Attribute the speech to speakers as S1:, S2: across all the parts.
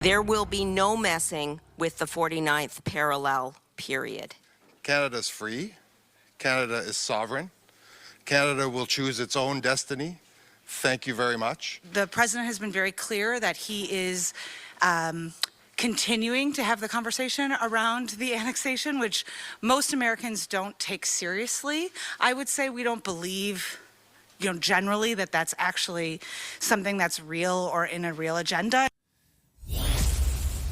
S1: There will be no messing with the 49th parallel, period.
S2: Canada's free. Canada is sovereign. Canada will choose its own destiny. Thank you very much.
S3: The president has been very clear that he is continuing to have the conversation around the annexation, which most Americans don't take seriously. I would say we don't believe, generally that that's actually something that's real or in a real agenda.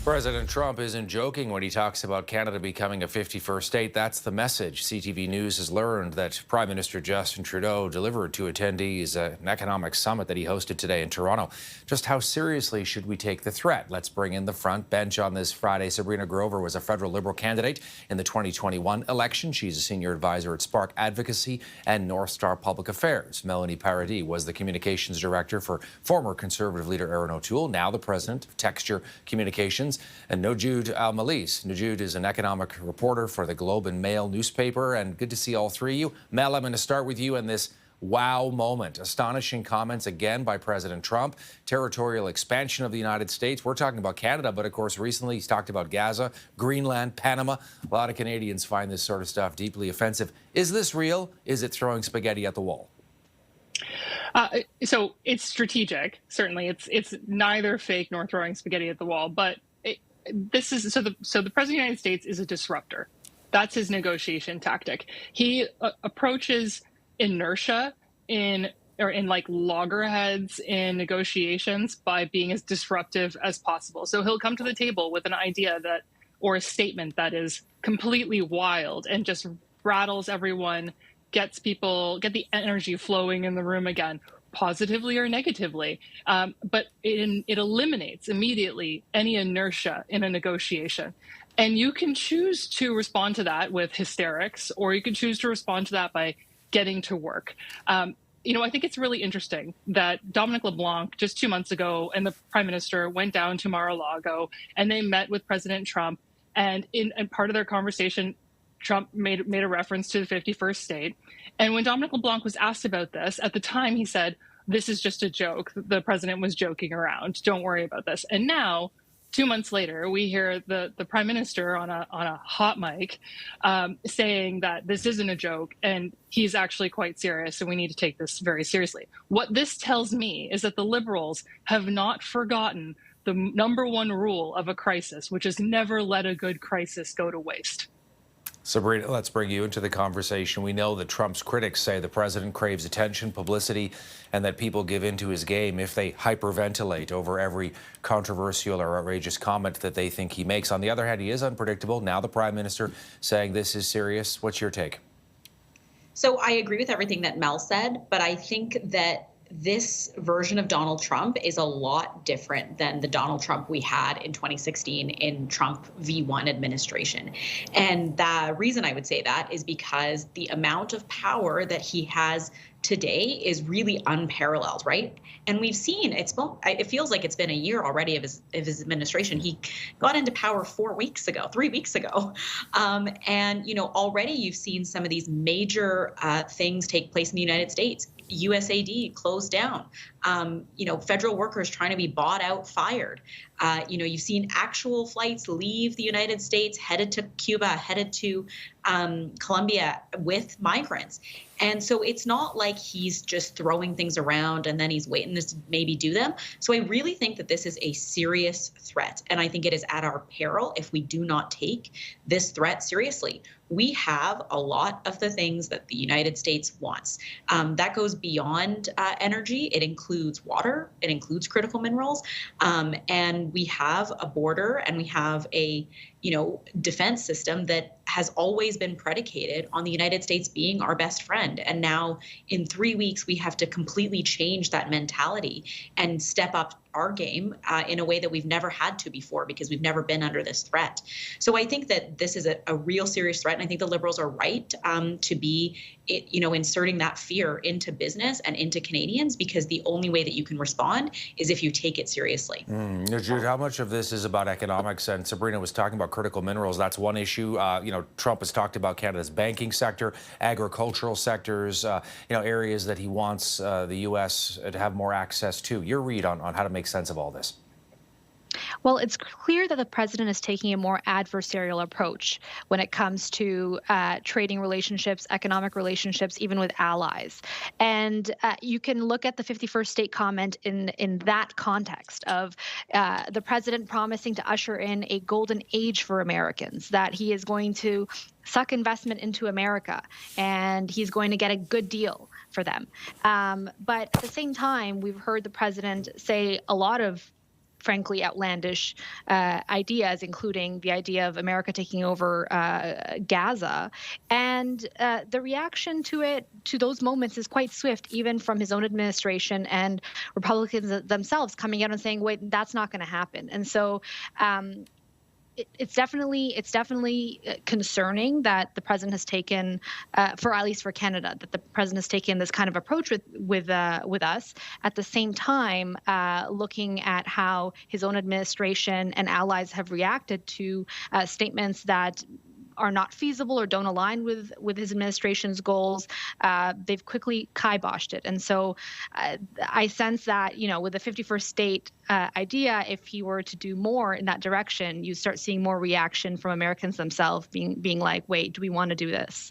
S4: President Trump isn't joking when he talks about Canada becoming a 51st state. That's the message. CTV News has learned that Prime Minister Justin Trudeau delivered to attendees an economic summit that he hosted today in Toronto. Just how seriously should we take the threat? Let's bring in the front bench on this Friday. Sabrina Grover was a federal Liberal candidate in the 2021 election. She's a senior advisor at Spark Advocacy and North Star Public Affairs. Melanie Paradis was the communications director for former Conservative leader Erin O'Toole, now the president of Texture Communications. And Nojoud Al-Malise. Nojoud is an economic reporter for the Globe and Mail newspaper, and good to see all three of you. Mel, I'm going to start with you in this wow moment. Astonishing comments again by President Trump. Territorial expansion of the United States. We're talking about Canada, but of course recently he's talked about Gaza, Greenland, Panama. A lot of Canadians find this sort of stuff deeply offensive. Is this real? Is it throwing spaghetti at the wall?
S5: So it's strategic. Certainly, it's neither fake nor throwing spaghetti at the wall. But this is so the president of the United States is a disruptor. That's his negotiation tactic. He approaches inertia in like loggerheads in negotiations by being as disruptive as possible. So he'll come to the table with an idea that or a statement that is completely wild and just rattles everyone, get the energy flowing in the room again, positively or negatively. But it eliminates immediately any inertia in a negotiation. And you can choose to respond to that with hysterics, or you can choose to respond to that by getting to work. I think it's really interesting that Dominic LeBlanc just 2 months ago and the Prime Minister went down to Mar-a-Lago and they met with President Trump. And in part of their conversation, Trump made a reference to the 51st state. And when Dominic LeBlanc was asked about this, at the time he said, "This is just a joke. The president was joking around. Don't worry about this." And now, 2 months later, we hear the Prime Minister on a hot mic saying that this isn't a joke and he's actually quite serious and we need to take this very seriously. What this tells me is that the Liberals have not forgotten the number one rule of a crisis, which is never let a good crisis go to waste.
S4: Sabrina, let's bring you into the conversation. We know that Trump's critics say the president craves attention, publicity, and that people give into his game if they hyperventilate over every controversial or outrageous comment that they think he makes. On the other hand, he is unpredictable. Now the Prime Minister saying this is serious. What's your take?
S6: So I agree with everything that Mel said, but I think that this version of Donald Trump is a lot different than the Donald Trump we had in 2016 in Trump V1 administration. And the reason I would say that is because the amount of power that he has today is really unparalleled, right? And we've seen it feels like it's been a year already of his administration. He got into power 3 weeks ago. And already you've seen some of these major things take place in the United States. USAID closed down. Federal workers trying to be bought out, fired. You've seen actual flights leave the United States, headed to Cuba, headed to Colombia with migrants. And so it's not like he's just throwing things around and then he's waiting to maybe do them. So I really think that this is a serious threat. And I think it is at our peril if we do not take this threat seriously. We have a lot of the things that the United States wants. That goes beyond energy. It includes water. It includes critical minerals. And we have a border and we have a defense system that has always been predicated on the United States being our best friend. And now in 3 weeks, we have to completely change that mentality and step up our game in a way that we've never had to before because we've never been under this threat. So I think that this is a real serious threat. And I think the Liberals are right to be, inserting that fear into business and into Canadians, because the only way that you can respond is if you take it seriously.
S4: Jude, how much of this is about economics? And Sabrina was talking about critical minerals. That's one issue. Trump has talked about Canada's banking sector, agricultural sectors, areas that he wants the U.S. to have more access to. Your read on how to make sense of all this?
S7: Well, it's clear that the president is taking a more adversarial approach when it comes to trading relationships, economic relationships, even with allies. And you can look at the 51st state comment in that context of the president promising to usher in a golden age for Americans, that he is going to suck investment into America and he's going to get a good deal for them. But at the same time, we've heard the president say a lot of frankly outlandish ideas, including the idea of America taking over Gaza. And the reaction to those moments is quite swift, even from his own administration and Republicans themselves coming out and saying, wait, that's not going to happen. And so it's definitely concerning that the president has taken, at least for Canada, that the president has taken this kind of approach with us. At the same time, looking at how his own administration and allies have reacted to statements that are not feasible or don't align with his administration's goals, they've quickly kiboshed it. And so I sense that, with the 51st state idea, if he were to do more in that direction, you start seeing more reaction from Americans themselves being like, wait, do we want to do this?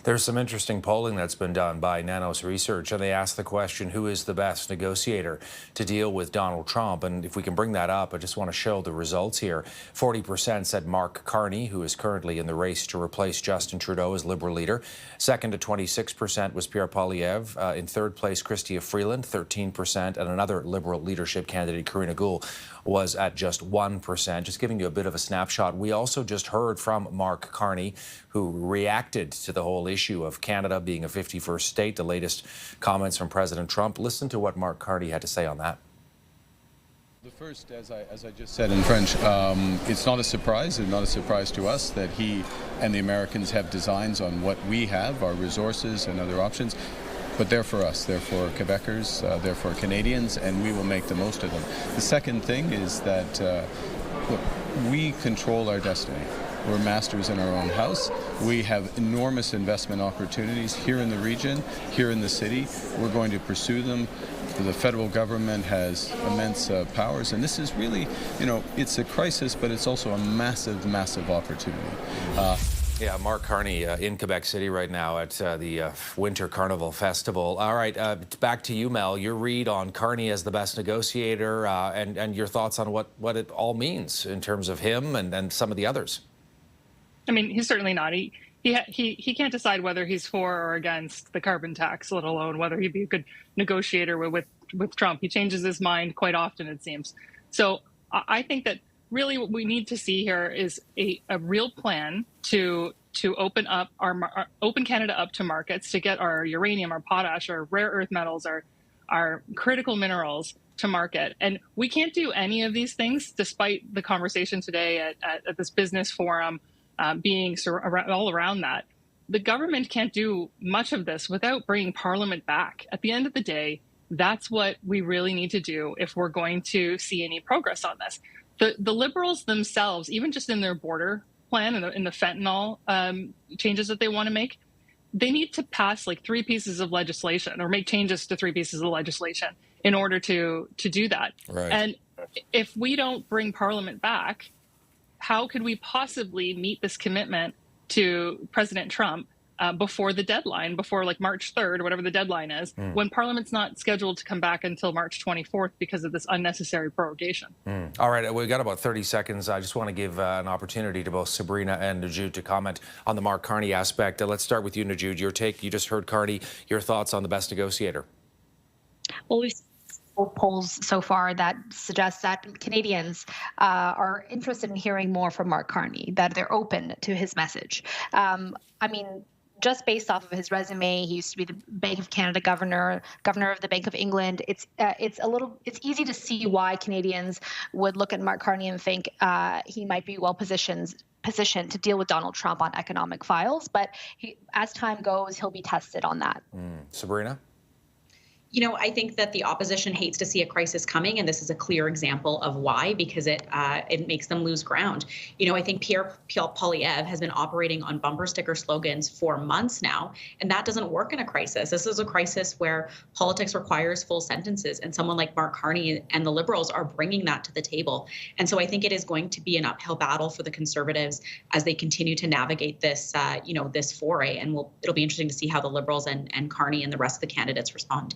S4: There's some interesting polling that's been done by Nanos Research, and they asked the question, who is the best negotiator to deal with Donald Trump? And if we can bring that up, I just want to show the results here. 40% said Mark Carney, who is currently in the race to replace Justin Trudeau as Liberal leader. Second at 26% was Pierre Poilievre. In third place, Chrystia Freeland, 13%, and another Liberal leadership candidate, Karina Gould, was at just 1%. Just giving you a bit of a snapshot. We also just heard from Mark Carney, who reacted to the whole issue of Canada being a 51st state, the latest comments from President Trump. Listen to what Mark Carney had to say on that.
S8: The first, as I just said in French, it's not a surprise, and not a surprise to us that he and the Americans have designs on what we have, our resources and other options, but they're for us, they're for Quebecers, they're for Canadians, and we will make the most of them. The second thing is that look, we control our destiny. We're masters in our own house. We have enormous investment opportunities here in the region, here in the city. We're going to pursue them. The federal government has immense powers, and this is really, it's a crisis, but it's also a massive, massive opportunity.
S4: Yeah, Mark Carney in Quebec City right now at the Winter Carnival Festival. All right, back to you, Mel. Your read on Carney as the best negotiator and your thoughts on what it all means in terms of him and some of the others.
S5: I mean, he's certainly not. He can't decide whether he's for or against the carbon tax, let alone whether he'd be a good negotiator with Trump. He changes his mind quite often, it seems. So I think that really what we need to see here is a real plan to open up open Canada up to markets, to get our uranium, our potash, our rare earth metals, our critical minerals to market. And we can't do any of these things, despite the conversation today at this business forum being all around that. The government can't do much of this without bringing Parliament back. At the end of the day, that's what we really need to do if we're going to see any progress on this. The Liberals themselves, even just in their border plan and in the fentanyl changes that they want to make, they need to pass like 3 pieces of legislation or make changes to 3 pieces of legislation in order to do that. Right. And if we don't bring Parliament back, how could we possibly meet this commitment to President Trump before the deadline, before like March 3rd, or whatever the deadline is, when Parliament's not scheduled to come back until March 24th because of this unnecessary prorogation?
S4: All right, we've got about 30 seconds. I just want to give an opportunity to both Sabrina and Najoud to comment on the Mark Carney aspect. Let's start with you, Najoud. Your take, you just heard Carney. Your thoughts on the best negotiator?
S7: Well, we've polls so far that suggest that Canadians are interested in hearing more from Mark Carney, that they're open to his message. I mean, just based off of his resume, he used to be the Bank of Canada governor of the Bank of England. It's easy to see why Canadians would look at Mark Carney and think he might be well positioned to deal with Donald Trump on economic files. But as time goes, he'll be tested on that.
S4: Sabrina?
S6: I think that the opposition hates to see a crisis coming, and this is a clear example of why, because it makes them lose ground. I think Pierre Poilievre has been operating on bumper sticker slogans for months now, and that doesn't work in a crisis. This is a crisis where politics requires full sentences, and someone like Mark Carney and the Liberals are bringing that to the table. And so I think it is going to be an uphill battle for the Conservatives as they continue to navigate this, this foray, and it'll be interesting to see how the Liberals and Carney and the rest of the candidates respond.